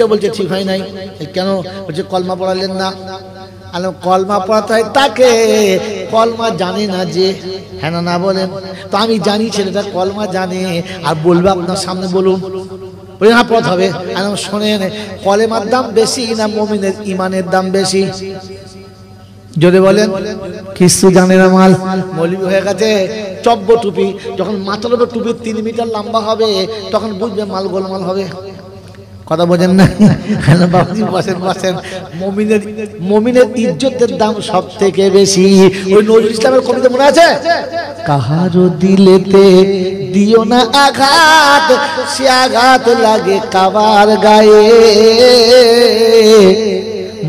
বলছে ঠিক হয় নাই কেন বলছে কলমা পড়ালেন না আলো কলমা পড়াতে হয় তাকে কলমা জানে না যে হ্যাঁ না বলেন তো আমি জানি ছেলেটা কলমা জানে আর বলবো আপনার সামনে বলুন হ্যাঁ পথ হবে শোনেন কলেমার দাম বেশি না মুমিনের ইমানের দাম বেশি যদি বলেন কিছু জানে না মাল মৌলবি হয়ে গেছে চব্য টুপি যখন মাথার উপর টুপি 3 মিটার লম্বা হবে তখন বুঝবে মাল গোলমাল হবে কথা বোঝেন না বাবাজি বসেন বসেন মুমিনের ইজ্জতের দাম সব থেকে বেশি ওই নজরুল ইসলামের কবিতা মনে আছে কাহারো দিলেতে দিও না আঘাত সে আঘাত লাগে কাবার গায়ে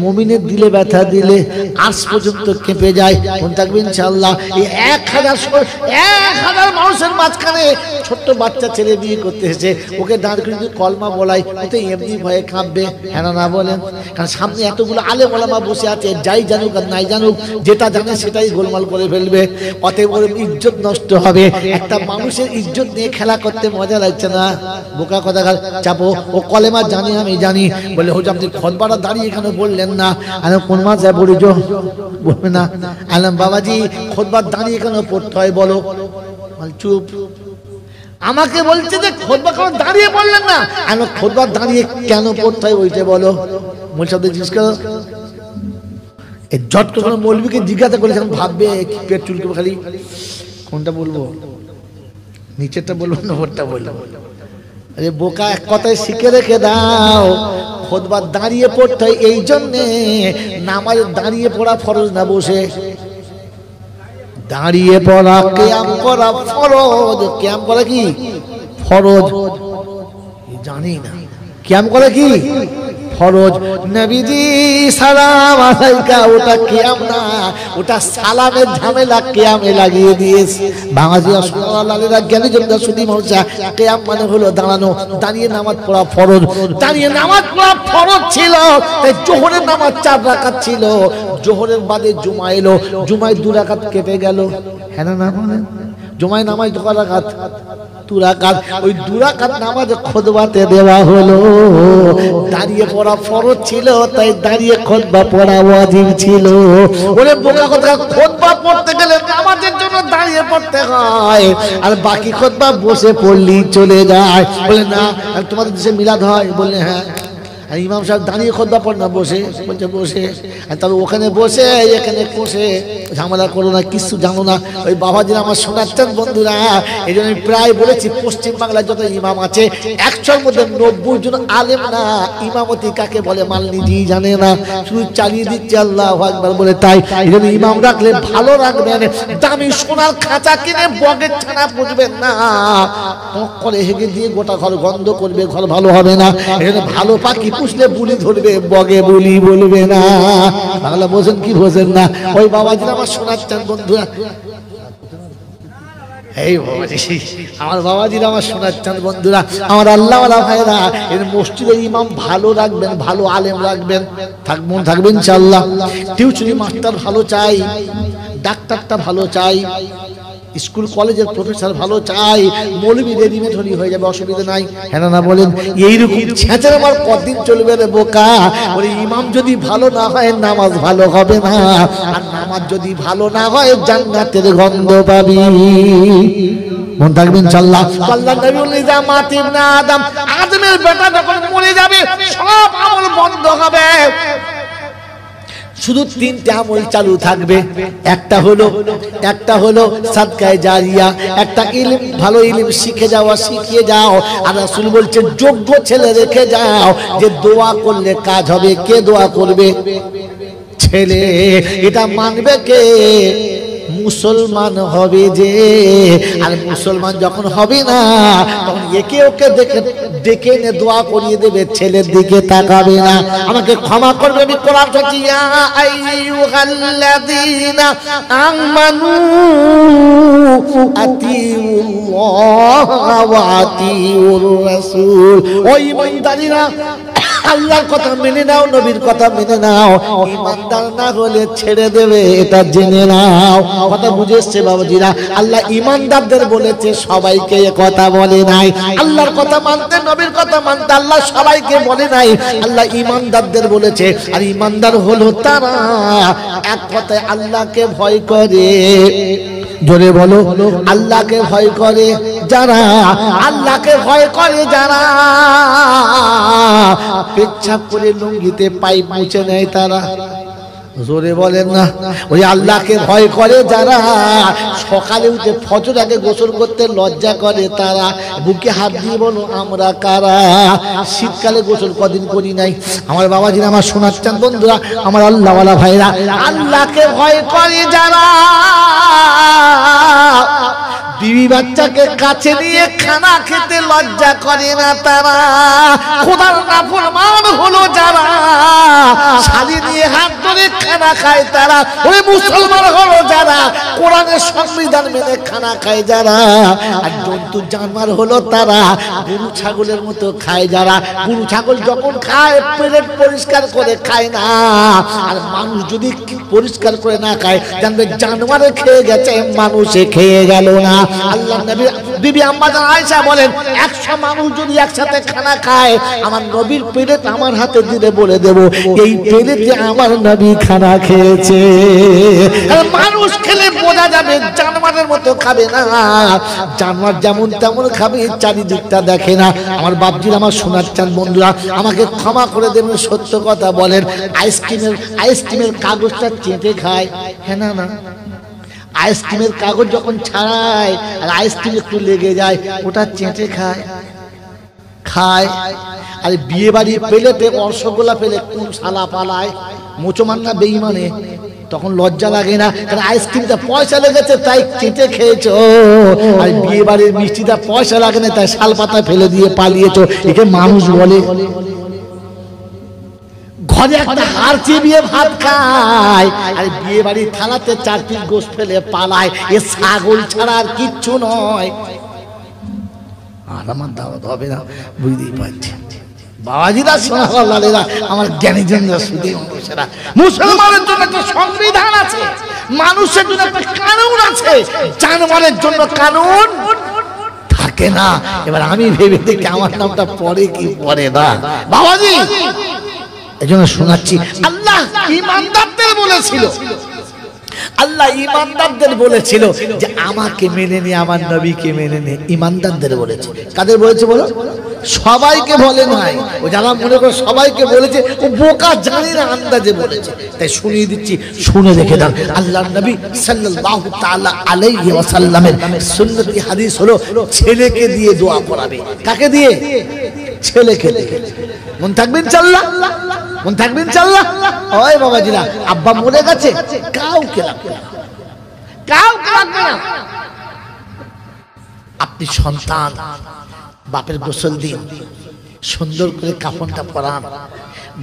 মুমিনের দিলে ব্যথা দিলে আজ পর্যন্ত কেঁপে যায় মন থাকবে ইনশাআল্লাহ এই 1000 মানুষের মাঝখানে ছোট্ট বাচ্চা ছেলে বিয়ে করতে এসেছে ওকে দাঁড় করে যদি কলমা বলাই ও তো এমনি ভয়ে কাঁপবে হ্যাঁ না বলেন কারণ সামনে এতগুলো আলেম ওলামা বসে আছে যাই জানুক আর নাই জানুক যেটা জানে সেটাই গোলমাল করে ফেলবে অতএব ওর ইজ্জত নষ্ট হবে একটা মানুষের ইজ্জত নিয়ে খেলা করতে মজা লাগছে না বোকা কথা চাপো ও কলেমা জানি আমি জানি বলে হুজুর আপনি খতবাটা দাঁড়িয়ে এখানে বললেন না আরে কোন মাঝে পড়িছো বলবে না আলম বাবাজি খুতবা দাঁড়িয়ে কেন পড়তে হয় বলো চুপ আমাকে বলছে যে খুতবা কেন দাঁড়িয়ে পড়লেন না আমি খুতবা দাঁড়িয়ে কেন পড়তে হয় ওইটা বলো মূল শব্দ জিজ্ঞেস করো এই জট করে মৌলবীকে জিজ্ঞাসা করলে যখন ভাববে কি পেট চুলকে খালি কোনটা বলবো নিচেরটা বলবো না ওরটা বলবো আরে বোকা এক কথায় শিখে রেখে দাও খুতবা দাঁড়িয়ে পড়তে হয় এই জন্যে নামাজ দাঁড়িয়ে পড়া ফরজ না বসে দাঁড়িয়ে পড়া কিয়াম করা ফরজ কিয়াম করা কি ফরজ জানি না কিয়াম করা কি ফরজ নবীজি সালাম আলাইকা ওটা কিয়াম না ওটা সালামের ঝামেলা কিয়ামে লাগিয়ে দিয়েছে বাংলাদেশী রাসূলুল্লাহরা জ্ঞানী জনতা শুধু মরজা কিয়াম মানে হলো দাঁড়ানো দাঁড়িয়ে নামাজ পড়া ফরজ দাঁড়িয়ে নামাজ পড়া ফরজ ছিল তাই যোহরের নামাজ 4 রাকাত ছিল যোহরের বাদে জুমা এলো জুমায় 2 রাকাত কেটে গেল হ্যাঁ না বলেন জুমায় নামাজ 2 রাকাত 2 রাকাত ওই 2 রাকাত নামাজে খুতবাতে দেওয়া হলো দাঁড়িয়ে পড়া ফরজ ছিল তাই দাঁড়িয়ে খুতবা পড়া ওয়াজিব ছিল ওরে বোকা কথা খুতবা পড়তে গেলে নামাজের জন্য দাঁড়িয়ে পড়তে হয় আর বাকি খুতবা বসে পড়লেই চলে যায় বলে না তোমাদের দেশে মিলাদ হয় বললে হ্যাঁ আর ইমাম সাহেব দাঁড়িয়ে খুতবা পড়ে না বসে বলছে বসে আর তবে ওখানে বসে এখানে বসে ঝামেলা করো না কিছু জানো না ওই বাবাজিরা আমার শোনাচ্ছেন বন্ধুরা এই জন্য আমি প্রায় বলেছি পশ্চিম বাংলায় যত ইমাম আছে 100-র মধ্যে 90 জন আলেম না ইমামতি কাকে বলে মাল নিজেই জানে না শুধু চালিয়ে দিচ্ছে আল্লাহু আকবার বলে তাই এই জন্য ইমাম রাখলে ভালো রাখবেন দামি সোনার খাঁচা কিনে বগের ছানা পুষবেন না করে হেগে দিয়ে গোটা ঘর গন্ধ করবে ঘর ভালো হবে না এই জন্য ভালো পাখি পুষলে বুলি ধরবে বগে বুলি বলবে না বাংলা বোঝেন কি বোঝেন না ওই বাবাজিরা আমার শোনাচ্ছেন বন্ধুরা এই বাবাজি আমার বাবাজিরা আমার শোনাচ্ছেন বন্ধুরা আমার আল্লাহওয়ালা ভাইরা এর মসজিদের ইমাম ভালো রাখবেন ভালো আলেম রাখবেন থাকবেন ইনশাআল্লাহ টিউশনি মাস্টার ভালো চাই ডাক্তারটা ভালো চাই স্কুল কলেজের প্রফেসর ভালো চাই মৌলবি রেডিমেড হয়ে যাবে অসুবিধা নাই হ্যাঁ না বলেন এইরকম ছেঁচের আমার কতদিন চলবে রে বোকা ওই ইমাম যদি ভালো না হয় নামাজ ভালো হবে না আর নামাজ যদি ভালো না হয় জান্নাতের গন্ধ পাবি মন থাকবে ইনশাআল্লাহ আল্লাহ নবী বলেন জামাত ইবনে আদমের বেটা যখন মরে যাবে সব আমল বন্ধ হবে শুধু 3টে আমল চালু থাকবে একটা হলো সাদকায়ে জারিয়া একটা ইলম ভালো ইলম শিখে শিখিয়ে যাও আর রাসূল বলছেন যোগ্য ছেলে রেখে যাও যে দোয়া করলে কাজ হবে কে দোয়া করবে ছেলে এটা মানবে কে মুসলমান হবে যে আর মুসলমান যখন হবে না তখন একে ওকে ডেকে এনে দোয়া করিয়ে দেবে ছেলের দিকে তাকাবে না আমাকে ক্ষমা করবে আমি কোরআন থেকে ইয়া আইয়ুহাল্লাযীনা আমানু আতিউল্লাহ ওয়া আতিউর রাসূল ও ঈমানদারীরা আল্লাহর কথা মেনে নাও, নবীর কথা মেনে নাও। ইমানদার না হলে ছেড়ে দেবে, এটা জেনে নাও। কথা বুঝে এসছে বাবাজিরা? আল্লাহ ইমানদারদের বলেছে, সবাইকে এ কথা বলে নাই। আল্লাহর কথা মানতে, নবীর কথা মানতে আল্লাহ সবাইকে বলে নাই, আল্লাহ ইমানদারদের বলেছে। আর ইমানদার হলো তারা এক কথায় আল্লাহকে ভয় করে। জোরে বলো, আল্লাহকে ভয় করে যারা, আল্লাহকে ভয় করে যারা। পেচ্ছাপ করে লুঙ্গিতে পাইপ মুছে নেয় তারা। জোরে বলেন না। ওই আল্লাহকে ভয় করে যারা, সকালে উঠে ফজর আগে গোসল করতে লজ্জা করে তারা। বুকে হাত দিয়ে বলো আমরা কারা? শীতকালে গোসল কদিন করি নাই আমার বাবাজিরা, আমার শোনার চান বন্ধুরা, আমার আল্লাহওয়ালা ভাইরা। আল্লাহকে ভয় করে যারা, বিবি বাচ্চাকে কাছে নিয়ে খানা খেতে লজ্জা করে না তারা। খোদার নাফরমান হলো যারা, শালি নিয়ে হাত ধরে খানা খায় তারা। ওই মুসলমান হলো যারা, কোরআনের সংবিধান মেনে খানা খায় যারা। আর জন্তু জানোয়ার হলো তারা, গরু ছাগলের মতো খায় যারা। গরু ছাগল যখন খায় পেট পরিষ্কার করে খায় না, আর মানুষ যদি পরিষ্কার করে না খায় জানবে জানোয়ারে খেয়ে গেছে, মানুষে খেয়ে গেল না। আল্লাহ নবী বিবি আম্মা জান আয়েশা বলেন, 100 মানুষ যদি একসাথে খানা খায়, আমার নবীর প্লেট আমার হাতে দিলে বলে দেব এই প্লেটে আমার নবী খানা খেয়েছে। আর মানুষ খেলে বোঝা যাবে, জানোয়ারের মতো খাবে না। জানোয়ার যেমন তেমন খাবে, চারিদিকটা দেখে না। আমার বাপজির, আমার শোনার চান বন্ধুরা, আমাকে ক্ষমা করে দেবেন, সত্য কথা বলেন। আইসক্রিমের কাগজটা চেটে খায়, হ্যাঁ না না? আইসক্রিমের কাগজ যখন ছাড়ায় আর আইসক্রিম একটু লেগে যায়, ওটা চেটে খায়। আর বিয়ে বাড়ি পেলেতে রসগোল্লা পেলে কোন শালা পালায়, মোচমান না বেঈমানে? তখন লজ্জা লাগে না? কারণ আইসক্রিমটা পয়সা লেগেছে তাই চেটে খেয়েছো। আর বিয়ে বাড়ির মিষ্টিটা পয়সা লাগে না তাই শাল পাতা ফেলে দিয়ে পালিয়েছো। একে মানুষ বলে? ঘরে একটা হাড় চিবিয়ে ভাত খায়, আর বিয়ে বাড়ির থালাতে 4 পিস গোশ ফেলে পালায়। এ ছাগল ছাড়া আর কিচ্ছু নয়। আর আমার দাওয়াত হবে না, বুঝতেই পারছি বাবাজিরা, সোনাওয়ালারা, আমার জ্ঞানীজনরা, শুধু মানুষেরা। মুসলমানের জন্য একটা সংবিধান আছে, মানুষের জন্য একটা কানুন আছে, জানোয়ারের জন্য কানুন থাকে না। এবার আমি ভেবে দেখি আমার নামটা পড়ে কি পড়ে না। বাবাজি এজন্য শোনাচ্ছি, আল্লাহ ইমানদারদের বলেছিল, আল্লাহ ইমানদারদের বলেছিল যে আমাকে মেনে নে, আমার নবীকে মেনে নে। ইমানদারদের বলেছে। কাদের বলেছে বলো? সবাইকে বলে নাই। ও যারা মনে করে সবাইকে বলেছে, ও বোকা, জানি না, আন্দাজে বলেছে। তাই শুনিয়ে দিচ্ছি, শুনে রেখে দাও। আল্লাহর নবী সাল্লাল্লাহু তাআলা আলাইহি ওয়াসাল্লামের সুন্নতি হাদিস হলো, ছেলেকে দিয়ে দোয়া করাবে। কাকে দিয়ে? ছেলেকে দিয়ে। মন থাকবে ইনশাআল্লাহ, মন থাকবে ইনশাআল্লাহ। ওই বাবাজিরা, আব্বা মরে গেছে, কাউকে লাগবে না, কাউকে লাগবে না। আপনি সন্তান, বাপের গোসল দিন, সুন্দর করে কাফনটা পরান,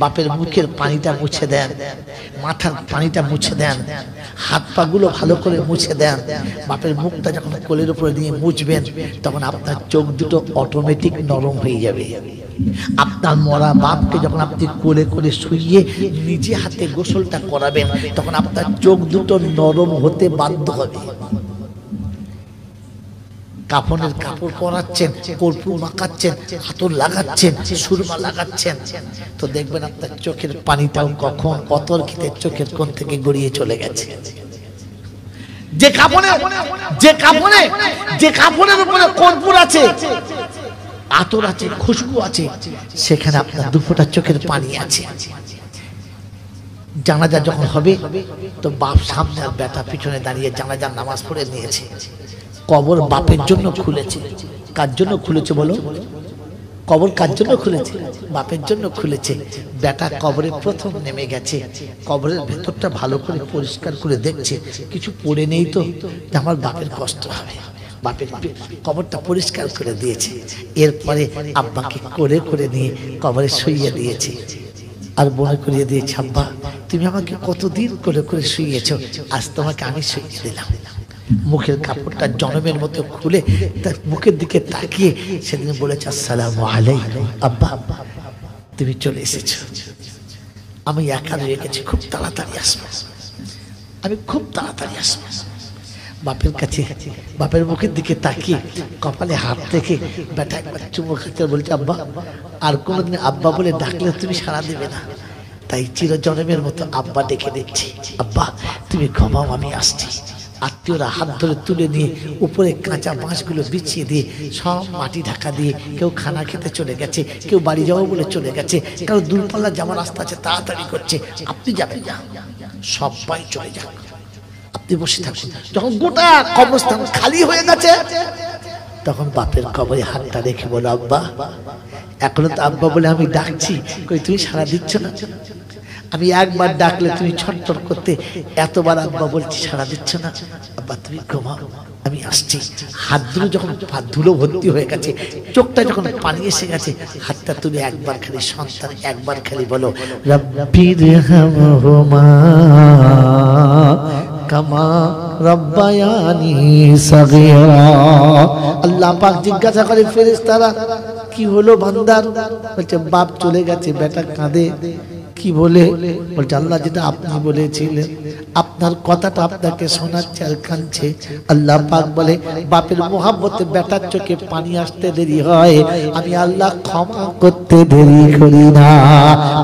বাপের মুখের পানিটা মুছে দেন, মাথার পানিটা মুছে দেন, হাত পা গুলো ভালো করে মুছে দেন। বাপের মুখটা যখন কোলের উপরে নিয়ে মুছবেন, তখন আপনার চোখ দুটো অটোমেটিক নরম হয়ে যাবে। আপনার মরা বাপকে যখন আপনি কোলে করে শুইয়ে নিজে হাতে গোসলটা করাবেন, তখন আপনার চোখ দুটো নরম হতে বাধ্য হবে। কাফনের কাপড় পরাচ্ছেন, কর্পূর মাখাচ্ছেন, আতর লাগাচ্ছেন, সুরমা লাগাচ্ছেন, তো দেখবেন আপনার চোখের পানিটাও কখন অতর্কিতে চোখের কোণ থেকে গড়িয়ে চলে গেছে। যে কাফনের উপরে কর্পূর আছে, আতর আছে, খুশবু আছে, সেখানে আপনার দুফোঁটা চোখের পানি আছে। জানাজা যখন হবে, তো বাপ সামনে আর বেটা পিছনে দাঁড়িয়ে জানাজার নামাজ পড়ে নিয়েছে। কবর বাপের জন্য খুলেছে। কার জন্য খুলেছে বলো? কবর কার জন্য খুলেছে? বাপের জন্য খুলেছে। বেটা কবরে প্রথম নেমে গেছে, কবরের ভেতরটা ভালো করে পরিষ্কার করে দেখছে, কিছু পড়ে নেই তো, আমার বাপের কষ্ট হবে। বাপের কবরটা পরিষ্কার করে দিয়েছে। এরপরে আব্বাকে কোলে করে নিয়ে কবরে শুইয়ে দিয়েছে। আর মনে করিয়ে দিয়েছে, আব্বা তুমি আমাকে কতদিন কোলে করে শুইয়েছো, আজ তোমাকে আমি শুইয়ে দিলাম। মুখের কাপড়টা জনমের মতো খুলে তার মুখের দিকে তাকিয়ে সেদিন বলেছে, আসসালামু আলাইকুম আব্বা, তুমি চলে এসেছো, আমি একা রয়ে গেছি, খুব তাড়াতাড়ি আসবো, আমি খুব তাড়াতাড়ি আসবো। বাপের কাছে, বাপের মুখের দিকে তাকিয়ে কপালে হাত রেখে বেটা একবার চুমো খাচ্ছে, বলছে আব্বা, আর কোনোদিন আব্বা বলে ডাকলে তুমি সাড়া দেবে না, তাই চিরজন্মের মতো আব্বা ডেকে দিচ্ছি, আব্বা তুমি ঘুমাও, আমি আসছি। আত্মীয়রা হাত ধরে তুলে নিয়ে উপরে কাঁচা বাঁশগুলো বিছিয়ে দিয়ে সব মাটি ঢাকা দিয়ে কেউ খানা খেতে চলে গেছে, কেউ বাড়ি যাবো বলে চলে গেছে, কারো দূরপাল্লা যাওয়ার রাস্তা আছে তাড়াতাড়ি করছে, আপনি যাবেন না, সবাই চলে যাক, আপনি বসে থাকুন। যখন গোটা কবরস্থান খালি হয়ে গেছে তখন বাপের কবরে হাতটা রেখে বলো, আব্বা এখনো তো আব্বা বলে আমি ডাকছি, কই তুমি সাড়া দিচ্ছ না? আমি একবার ডাকলে তুমি ছটফট করতে, এতবার আব্বা বলছি সাড়া দিচ্ছ না, আব্বা তুমি ঘুমাও, আমি আসছি। হাত ধুলো যখন ধুলো ভর্তি হয়ে গেছে, চোখটা যখন পানি এসে গেছে, হাতটা তুলে একবার খালি সন্তান একবার খালি বলো, রব্বিরহামহুমা কামা রব্বায়ানি সাগীরা। আল্লাহ পাক জিজ্ঞাসা করে ফেরেশতারা, কি হলো বান্দার? বলছে বাপ চলে গেছে, বেটা কাঁদে। কি বলে? বলছে আল্লাহ যেটা আপনি বলেছিলেন, আপনার কথাটা আপনাকে শোনাচ্ছে আর কাঁদছে। আল্লাহ পাক বলে, বাপের মোহাব্বতে বেটার চোখে পানি আসতে দেরি হয়, আমি আল্লাহ ক্ষমা করতে দেরি করি না।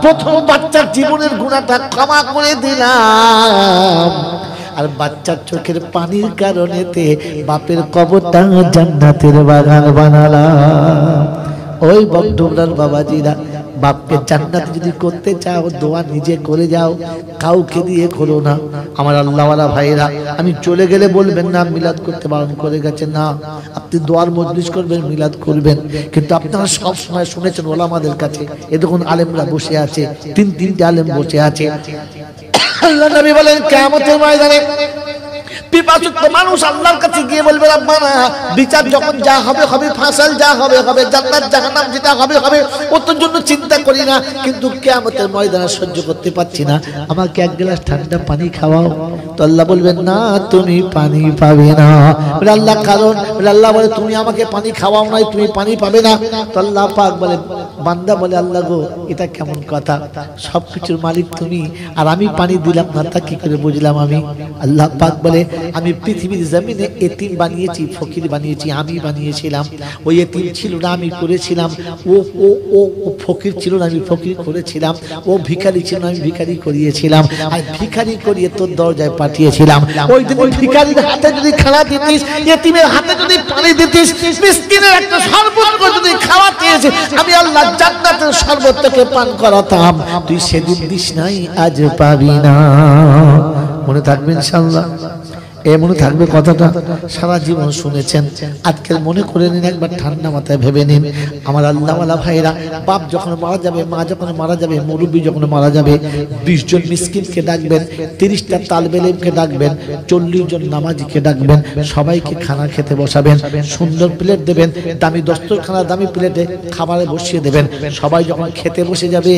প্রথম বাচ্চার জীবনের গুনাহটা ক্ষমা করে দিলাম, আর বাচ্চার চোখের পানির কারণেতে বাপের কবরটা জান্নাতের বাগান বানালাম। ওই বকডোবরার বাবাজিরা, বাপকে জান্নাত যদি করতে চাও দোয়া নিজে করে যাও, কাউকে দিয়ে করো না। আমার আল্লাহওয়ালা ভাইরা, আমি চলে গেলে বলবেন না মিলাদ করতে বারণ করে গেছে, না, আপনি দোয়ার মজলিস করবেন, মিলাদ করবেন। কিন্তু আপনারা সব সময় শুনেছেন ওলামাদের কাছে, এ দেখুন আলেমরা বসে আছে, তিনটে আলেম বসে আছে। আল্লাহ নবী বলেন কিয়ামতের ময়দানে পিপাসুত মানুষ আল্লাহর কাছে গিয়ে বলবে, রব্বানা বিচার যখন যা হবে হবে, ফাসাল যা হবে হবে, জান্নাত জাহান্নাম যেটা হবে হবে, ওর জন্য চিন্তা করি না, কিন্তু কিয়ামতের ময়দানে সহ্য করতে পারছি না, আমাকে এক গ্লাস ঠান্ডা পানি খাওয়াও। তো আল্লাহ বলবেন না, তুমি পানি পাবে না। বলে আল্লাহ কারণ? বলে আল্লাহ বলে তুমি আমাকে পানি খাওয়াও নাই, তুমি পানি পাবে না। তো আল্লাহ পাক বলে, বান্দা বলে আল্লাহ গো এটা কেমন কথা, সবকিছুর মালিক তুমি, আর আমি পানি দিলাম না, তা কি করে বুঝলাম আমি? আল্লাহ পাক বলে, আমি পৃথিবীর জমিনে এতিম বানিয়েছি, ফকির বানিয়েছি, আমি বানিয়েছিলাম। ওই এতিম ছিল না, আমি করেছিলাম। ও ও ও ও ফকির ছিল না, আমি ফকির করেছিলাম। ও ভিখারি ছিল না, আমি ভিখারি করিয়েছিলাম। আর ভিখারি করিয়ে তোর দরজায় পাঠিয়েছিলাম। ওই দিন ভিখারির হাতে যদি খানা দিতিস, এতিমের হাতে যদি পানি দিতিস, মিসকিনের একটা শরবত যদি খাওয়াতে এসে আমি আল্লাহ জান্নাতের শরবত থেকে পান করাতাম, তুই সেদিন দিস নাই, আজ পাবি না। মনে থাকবে ইনশাআল্লাহ, মনে থাকবে কথাটা, সারা জীবন শুনেছেন, আজকে মনে করে নিন, একবার ঠান্ডা মাথায় ভেবে নিন। আমার আল্লাহওয়ালা ভাইরা, বাপ যখন মারা যাবে, মা যখন মারা যাবে, মুরব্বী যখন মারা যাবে, 20 জন মিসকিনকে ডাকবেন, 30টা তালবে ইলমকে ডাকবেন, 40 জন নামাজিকে ডাকবেন, সবাইকে খানা খেতে বসাবেন, সুন্দর প্লেট দেবেন, দামি দস্তরখানা দামি প্লেটে খাবারে বসিয়ে দেবেন। সবাই যখন খেতে বসে যাবে,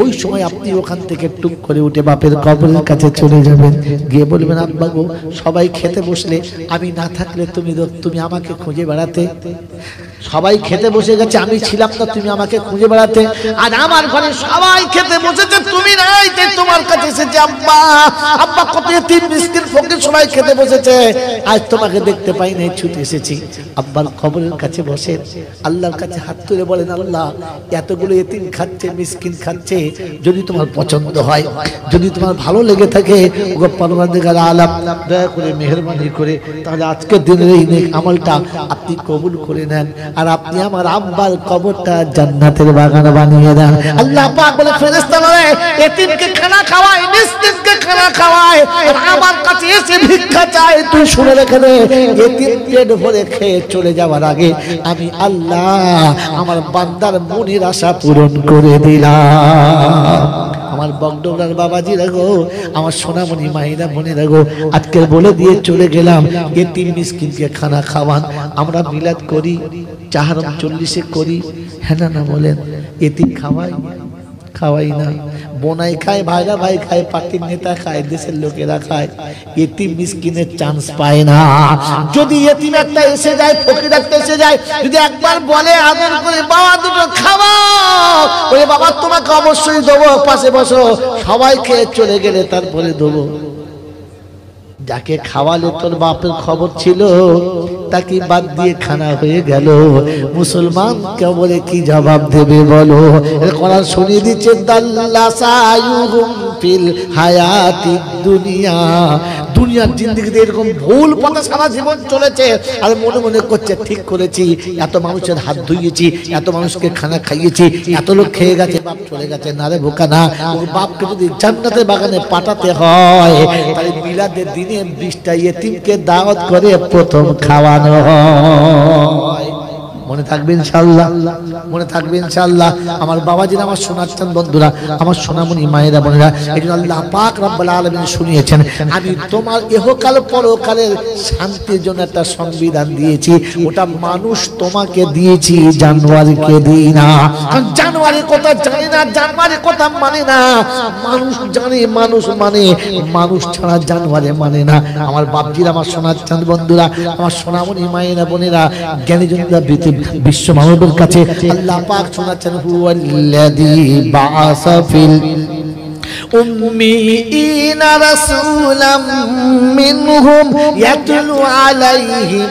ওই সময় আপনি ওখান থেকে টুক করে উঠে বাপের কবরের কাছে চলে যাবেন, গিয়ে বলবেন, আব্বা গো সবাই খেতে বসলে, আমি না থাকলে তুমি আমাকে খুঁজে বেড়াতে। সবাই খেতে বসে গেছে, আমি ছিলাম না, তুমি আমাকে খুঁজে বেড়াতে। আর আমার ঘরে সবাই খেতে বসেছে, তুমি নাই, তাই তোমার কাছে এসেছে। আব্বা আব্বা কত এতিম মিসকিন ফকির সবাই খেতে বসেছে, আজ তোমাকে দেখতে পাই নাই, ছুটে এসেছি। আব্বার কবরের কাছে বসে আল্লাহর কাছে হাত তুলে বলেন, আল্লাহ এতগুলো এতিম খাচ্ছে, মিসকিন খাচ্ছে, যদি তোমার পছন্দ হয়, যদি তোমার ভালো লেগে থাকে, ওগো পরওয়ারদিগার আলাম, দয়া করে মেহেরবানি করে তাহলে আজকের দিনের এই নেক আমলটা আপনি কবুল করে নেন, আর আপনি আমার আব্বার কবরটা জান্নাতের বাগান বানিয়ে দেন। আল্লাহ পাক বলে, ফেরেশতারা এতিমকে খানা খাওয়ায়, মিসকিনকে খানা খাওয়ায়, আর আমার কাছে এসে ভিক্ষা চায়। তুই শুনে রেখে দে, এতিম পেট ভরে খেয়ে চলে যাওয়ার আগে আমি আল্লাহ আমার বান্দার মনের আশা পূরণ করে দিলাম। আমার বকডোবরার বাবাজি রাগো, আমার সোনামণি মাহিরা বোনে রাগো, আজকে বলে দিয়ে চলে গেলাম, এতিম মিসকিনকে খানা খাওয়ান। আমরা মিলাদ করি, চাহারম 40-এ করি, হ্যাঁ না বলেন? এতিম খাওয়াই না, বোনাই খায়, ভাইরা ভাই খায়, পার্টির নেতা খায়, দেশের লোকেরা খায়, এতিম মিসকিনের চান্স পায় না। যদি এতিম একটা এসে যায়, ফকির একটা এসে যায়, যদি একবার বলে আদর করে বাবা দুটো খাওয়াও, ওরে বাবা তোমাকে অবশ্যই দেবো, পাশে বসো, সবাই খেয়ে চলে গেলে তারপরে দেবো। যাকে খাওয়ালে তোর বাপের খবর ছিল তাকে বাদ দিয়ে খানা হয়ে গেল, মুসলমান কে বলে কি জবাব দেবে বলো? কোরআন শুনিয়ে দিচ্ছে দাল্লাসায়ুহুম ফিল হায়াতিদ দুনিয়া, দুনিয়ার জিন্দেগিতে এরকম ভুল পথে সারা জীবন চলেছে আর মনে মনে করছে ঠিক করেছি, এত মানুষের হাত ধুইয়েছি, এত মানুষকে খানা খাইয়েছি, এত লোক খেয়ে গেছে, বাপ চলে গেছে। না রে বোকা না, ওর বাপকে যদি জান্নাতের বাগানে পাঠাতে হয় তাহলে মিলাদের দিনে 20টা ইয়েতিমকে দাওয়াত করে প্রথম খাওয়ানো হয়। মনে থাকবে ইনশাআল্লাহ, মনে থাকবে ইনশাআল্লাহ। আমার বাবাজিরা, আমার সোনার বন্ধুরা, আমার সোনামণি মায়েরা বোনেরা, একজন আল্লাহ পাক রব্বুল আলামিন শুনিয়েছেন, আমি তোমার ইহকাল পরকালের শান্তির জন্য একটা সংবিধান দিয়েছি, ওটা মানুষ তোমাকে দিয়েছি, জানোয়ারকে দিই না। কারণ জানোয়ারের কথা জানে না, জানোয়ারের কথা মানে না, মানুষ জানে, মানুষ মানে, মানুষ ছাড়া জানোয়ারে মানে না। আমার বাপজিরা, আমার সোনার চাঁদ বন্ধুরা, আমার সোনামণি মায়েরা বোনেরা, জ্ঞানীজনরা বিশ্ব মানবের কাছে আল্লাহ পাক শোনাচ্ছেন, হুয়াল্লাযী বাআসা ফিল উম্মিয়িনা রাসূলাম মিনহুম ইয়াতলু আলাইহিম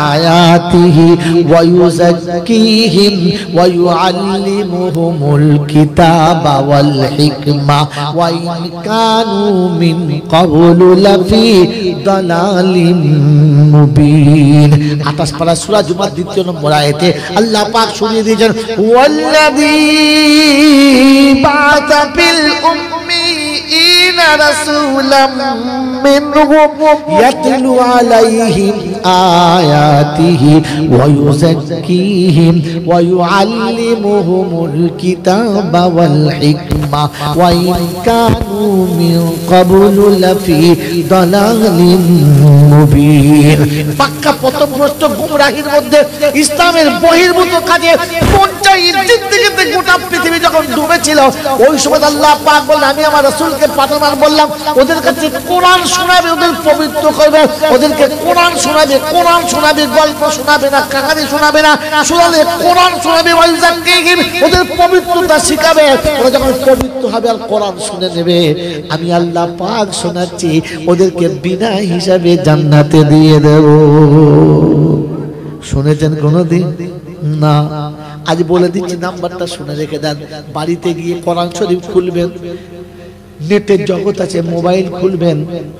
আয়াতিহি ওয়া ইউযাক্কিহিম ওয়া ইউআল্লিমুহুমুল কিতাবা ওয়াল হিকমা ওয়া ইন কানু মিন ক্বাবলু লাফি দালালিম মুবিন। 28 পারা সূরা জুমার 2 নম্বর আয়াতে আল্লাহ পাক শুনিয়ে দিয়েছেন, হুয়াল্লাযী বাআসা ফিল উম্মিয়িনা রাসূলাম মিনহুম ইয়াতলু আলাইহিম আয়াতিহি ওয়া ইউযাক্কিহিম ওয়া ইউআল্লিমুহুমুল কিতাবা ওয়াল হিকমা ওয়া ইন কানু মিন ক্বাবলু লাফি দালালিম মুবিন। পাক্কা পথভ্রষ্ট গুমরাহির মধ্যে ইসলামের বহির্ভূত কাজে পঞ্চায়েত জিন্দেগিতে গোটা পৃথিবী যখন ডুবেছিল, ওই সময় আল্লাহ পাক বললেন, আমি আমার রাসূলকে পাঠাবার বললাম, ওদের কাছে কোরআন শোনাবে, ওদের পবিত্র করবে, ওদেরকে কোরআন শোনাবে, কোরআন শোনাবে, গল্প শোনাবে না, কাহিনী শোনাবে না, শোনালে কোরআন শোনাবে, ওদের পবিত্রতা শিখাবে। ওরা যখন পবিত্র হবে আর কোরআন শুনে নেবে, আমি আল্লাহ পাক শোনাচ্ছি, ওদেরকে বিনা হিসাবে জান্নাতে দিয়ে দেব। শুনেছেন কোনদিন? না। আজ বলে দিচ্ছি, নাম্বারটা শুনে রেখে দেন। বাড়িতে গিয়ে কোরআন শরীফ খুলবেন, নেটের জগৎ আছে, মোবাইল খুলবেন,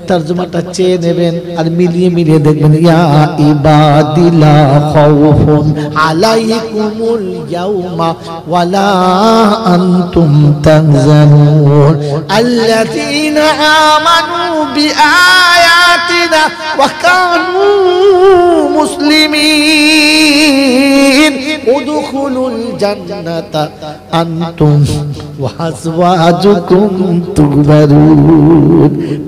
তরজমাটা চেয়ে নেবেন আর মিলিয়ে মিলিয়ে দেখবেন, ইয়া ইবাদি লা খাউফুন আলাইকুমুল ইয়াউমা ওয়ালা আনতুম তাহজানুন আল্লাযীনা আমানু বিআয়াতিনা ওয়া কানু মুসলিমিন উদখুলুল জান্নাতা আনতুম ওয়া আজওয়াজুকুম তুগবারুন।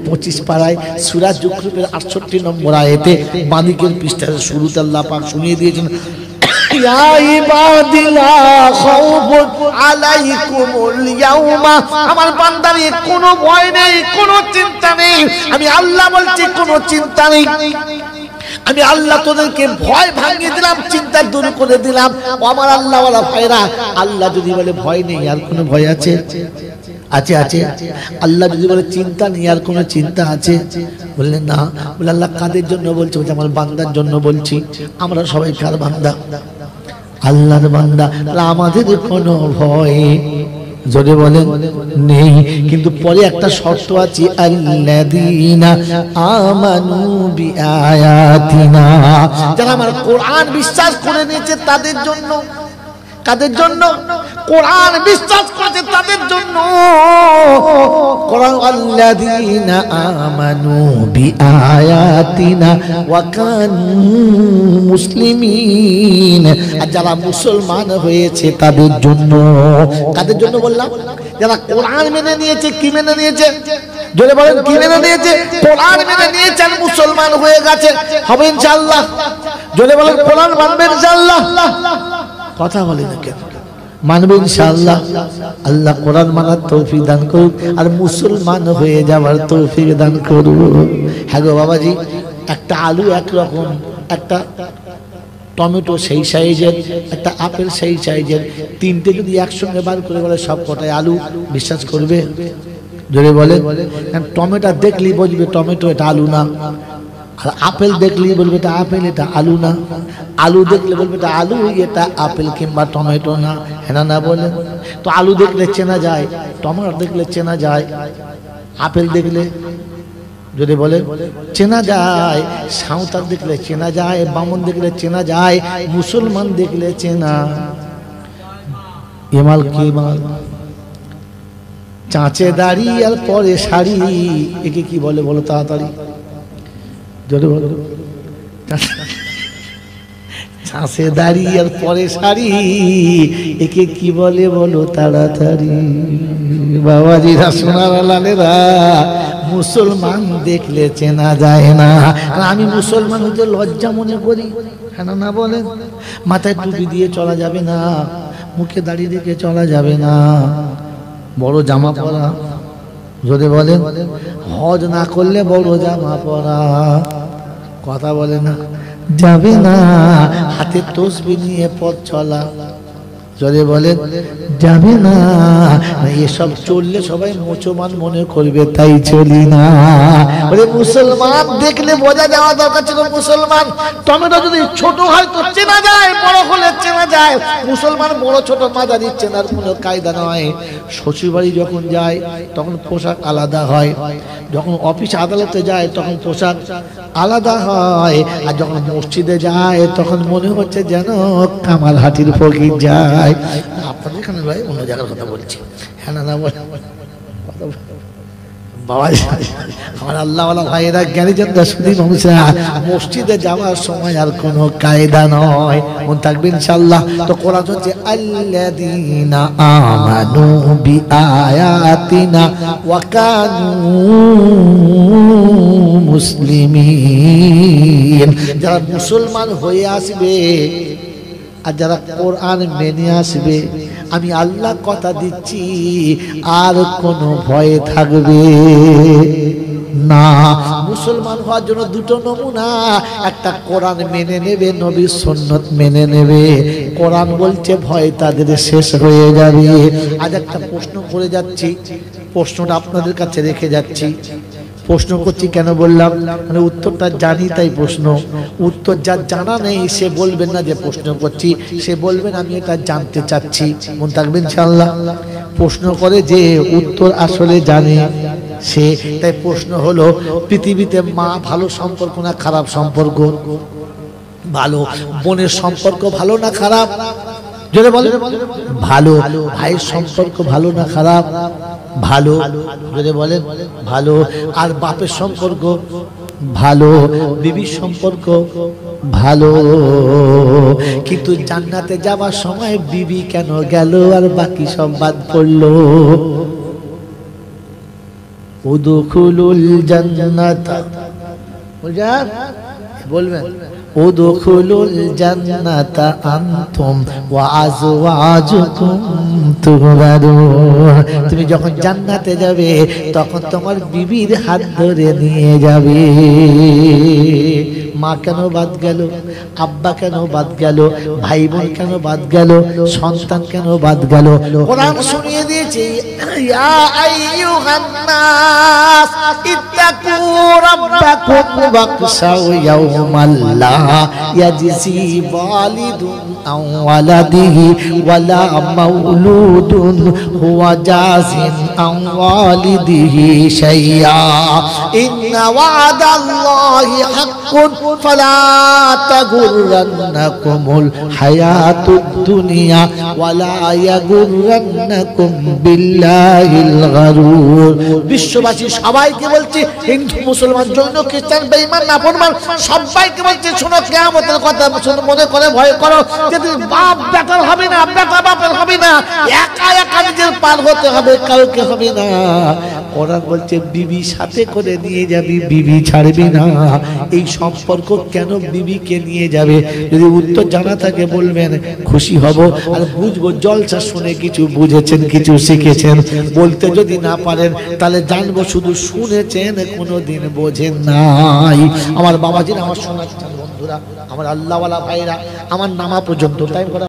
25 পারায় সূরা যুখরুফের 68 নম্বর আয়াতে বাদিকের পৃষ্ঠার শুরুতে আল্লাহ পাক শুনিয়ে দিয়েছেন, ইয়া ইবাদি লা খাউফুন আলাইকুমুল ইয়াউমা, আমার বান্দার কোনো ভয় নেই, কোনো চিন্তা নেই। আমি আল্লাহ বলছি, কোনো চিন্তা নেই। আমি আল্লাহ তোদেরকে ভয় ভাঙিয়ে দিলাম, চিন্তা দূর করে দিলাম। আমার আল্লাহ ওয়ালা ভাইরা, আল্লাহ যদি বলে ভয় নেই, আর কোনো ভয় আছে? আছে, আছে। আল্লাহ যদি বলে চিন্তা নেই, আর কোনো চিন্তা আছে? বললেন না। বলে আল্লাহ কাদের জন্য বলছে? বলছে আমার বান্দার জন্য বলছি। আমরা সবাই কার বান্দা? আল্লাহর বান্দা। আমাদের কোনো ভয়, জোরে বলেন, নেই। কিন্তু পরে একটা শর্ত আছে, আল্লাযীনা আমানু বিআয়াতিনা, যারা আমার কোরআন বিশ্বাস করে নিয়েছে তাদের জন্য। কাদের জন্য? কোরআন বিশ্বাস করেছে তাদের জন্য। কোরআন আল্লাযীনা আমানু বিআয়াতিনা ওয়া কানু মুসলিমিন, আর যারা মুসলমান হয়েছে তাদের জন্য। কাদের জন্য বললাম? যারা কোরআন মেনে নিয়েছে। কি মেনে নিয়েছে? জোরে বলেন, কি মেনে নিয়েছে? কোরআন মেনে নিয়েছে আর মুসলমান হয়ে গেছে। হবে ইনশাআল্লাহ। জোরে বলেন, কোরআন মানবেন ইনশাআল্লাহ। কথা বলে না কেন? মানবে ইনশাআল্লাহ। আল্লাহ কোরআন মানার তৌফিক দান করুক আর মুসলমান হয়ে যাওয়ার তৌফিক দান করুক। হ্যাঁ গো বাবাজি, একটা আলু একরকম, একটা টমেটো সেই সাইজের, একটা আপেল সেই সাইজের, তিনটে যদি একসঙ্গে বার করে বলে সব কটাই আলু, বিশ্বাস করবে? জোরে বলে। টমেটো দেখলি বুঝবে টমেটো, এটা আলু না। আর আপেল দেখলি বলবে এটা আপেল, এটা আলু না। আলু দেখলে বলবে এটা আলু, এটা আপেল কিংবা টমেটো না। হ্যাঁ না বলেন? তো আলু দেখলে চেনা যায়, টমেটো দেখলে চেনা যায়, আপেল দেখলে যদি বলে চেনা যায়, সাঁওতাল দেখলে চেনা যায়, বামন দেখলে চেনা যায়, মুসলমান দেখলে চেনা। এমাল কি মাল? চাঁচে দাড়ি আর পরে শাড়ি, একে কি বলে বলো তাড়াতাড়ি? যদি বলো চাঁচে দাড়ি আর পরে শাড়ি, একে কি বলে বলো তাড়াতাড়ি? বাবাজিরা, সোনার লালেরা, মুসলমান দেখলে চেনা যায় না। আমি মুসলমান হতে লজ্জা মনে করি। হ্যাঁ না বলেন? মাথায় টুপি দিয়ে চলা যাবে না, মুখে দাড়ি রেখে চলা যাবে না, বড় জামা পরা, যদি বলেন হজ না করলে বড় জামা পরা, কথা বলে না, যাবে না, হাতে তসবিহ নিয়ে পথ চলা, যদি বলেন যাবে না। এসব চললে সবাই মুসলমান মনে করবে, তাই চলি না। মুসলমান দেখলে বোঝা যাওয়া দরকার ছিল মুসলমান। টমেটো যদি ছোট হয় তো চেনা যায়, বড় হলে চেনা যায়। মুসলমান বড় ছোট মাঝারি চেনার কোনো কায়দা নয়। শ্বশুর বাড়ি যখন যায় তখন পোশাক আলাদা হয়, যখন অফিস আদালতে যায় তখন পোশাক আলাদা হয়, আর যখন মসজিদে যায় তখন মনে হচ্ছে যেন কামারহাটির ফকির যায়। আপনাদের এখানে ভাই অন্য জায়গার কথা বলছি। হ্যাঁ না বলে বাবা, আমার আল্লাহওয়ালা ভাইয়েরা জ্ঞানীজনরা শুধু মসজিদে যাওয়ার সময় আর কোনো কায়দা নয়, মন থাকবে ইনশাআল্লাহ। তো কোরআন হচ্ছে আল্লাযীনা আমানু বিআয়াতিনা ওয়া কানু মুসলিমিন। যারা মুসলমান হয়ে আসবে আর যারা কোরআন মেনে আসবে, আমি আল্লাহ কথা দিচ্ছি আর কোনো ভয় থাকবে না। মুসলমান হওয়ার জন্য দুটো নমুনা, একটা কোরআন মেনে নেবে, নবীর সুন্নত মেনে নেবে। কোরআন বলছে ভয় তাদের শেষ হয়ে যাবে। আজ একটা প্রশ্ন করে যাচ্ছি, প্রশ্নটা আপনাদের কাছে রেখে যাচ্ছি। প্রশ্ন করছি কেন বললাম, মানে উত্তরটা জানি তাই প্রশ্ন। উত্তর যার জানা নেই সে বলবেন না যে প্রশ্ন করছি, সে বলবেন আমি এটা জানতে চাচ্ছি। মন থাকবেন ইনশাআল্লাহ। প্রশ্ন করে যে উত্তর আসলে জানে সে। তাই প্রশ্ন হলো, পৃথিবীতে মা ভালো সম্পর্ক না খারাপ সম্পর্ক? ভালো। বোনের সম্পর্ক ভালো না খারাপ? জোরে বলেন। ভালো। ভাইয়ের সম্পর্ক ভালো না খারাপ? ভালো। যদি বলেন ভালো। আর বাপের সম্পর্ক ভালো, বিবির সম্পর্ক ভালো। কিন্তু জান্নাতে যাবার সময় বিবি কেন গেল আর বাকি সব বাদ পড়লো? উদখুলুল জান্নাতা, বলবেন উদখুলুল জান্নাতা আনতুম ওয়া আজওয়াজুকুম তুহবারুন। তুমি যখন জান্নাতে যাবে তখন তোমার বিবির হাত ধরে নিয়ে যাবে। মা কেন বাদ গেল? আব্বা কেন বাদ গেল? ভাই বোন কেন বাদ গেল? সন্তান কেন বাদ গেল? কোরআন শুনিয়ে দিয়েছে, ইয়া আইয়ুহান নাস ইত্তাকু রাব্বাকুম ওয়াখশাউ ইয়াওমান লা ইয়াজজি ওয়ালিদুন আন ওয়ালাদিহি ওয়ালা মাউলুদুন হুয়া জাযিন আন ওয়ালিদিহি শাইআ ইন্না ওয়াদাল্লাহি হাক্কুন ফালা তাগুররান্নাকুমুল হায়াতুদ দুনিয়া ওয়ালা ইয়াগুররান্নাকুম বিল্লাহিল গারুর। বিশ্ববাসী সবাইকে বলছে, হিন্দু মুসলমান জৈন খ্রিস্টান বেঈমান নাফরমান সবাইকে বলছে, শোনো কিয়ামতের কথা শুনে মনে করে ভয় করো। যেদিন বাপ বেটার হবে না, বেটা বাপের হবে না, একা একা নিজের পার হতে হবে, কাউকে হবে না। কোরআন বলছে বিবি সাথে করে নিয়ে যাবি, বিবি ছাড়বি না। এই সম্পর্ক কেন বিবিকে নিয়ে যাবে? যদি উত্তর জানা থাকে বলবেন, খুশি হব আর বুঝবো জলসা শুনে কিছু বুঝেছেন, কিছু শিখেছেন। বলতে যদি না পারেন তাহলে জানবো শুধু শুনেছেন, কোনোদিন বোঝেন নাই। আমার বাবাজিরা, আমার শোনাচ্ছেন বন্ধুরা, আমার আল্লাহওয়ালা ভাইরা, আমার নামা পর্যন্ত টাইম করা।